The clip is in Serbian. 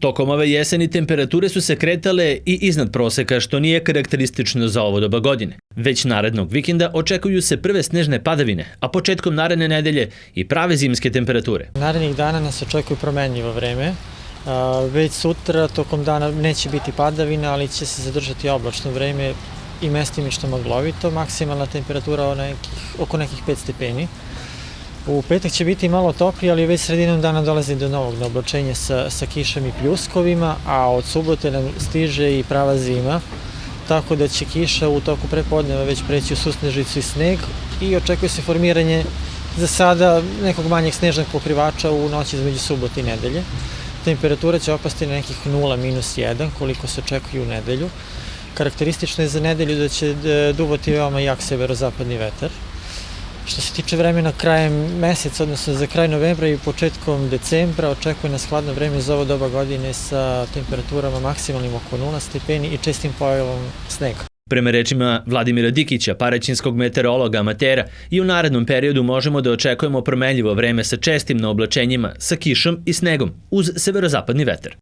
Tokom ove jeseni temperature su se kretale i iznad proseka, što nije karakteristično za ovo doba godine. Već narednog vikenda očekuju se prve snežne padavine, a početkom naredne nedelje i prave zimske temperature. Narednih dana nas očekuje promenljivo vreme. Već sutra tokom dana neće biti padavina, ali će se zadržati oblačno vreme i mestimično maglovito. Maksimalna temperatura oko nekih 5 stepeni. U petak će biti malo toplije, ali već sredinom dana dolazi do novog oblačenja sa kišom i pljuskovima, a od subote nam stiže i prava zima, tako da će kiša u toku prepodneva već preći u susnežicu i sneg i očekuje se formiranje za sada nekog manjeg snežnog pokrivača u noći između subote i nedelje. Temperatura će opasti na nekih 0-1, koliko se očekuje u nedelju. Karakteristično je za nedelju da će duvati veoma jak severozapadni vetar. Što se tiče vremena krajem meseca, odnosno za kraj novembra i početkom decembra, očekuje nas hladno vreme za ovo doba godine sa temperaturama maksimalnim oko 0 stepeni i čestim pojavom snega. Prema rečima Vladimira Dikića, paraćinskog meteorologa amatera, i u narednom periodu možemo da očekujemo promenljivo vreme sa čestim naoblačenjima, sa kišom i snegom, uz severozapadni vetar.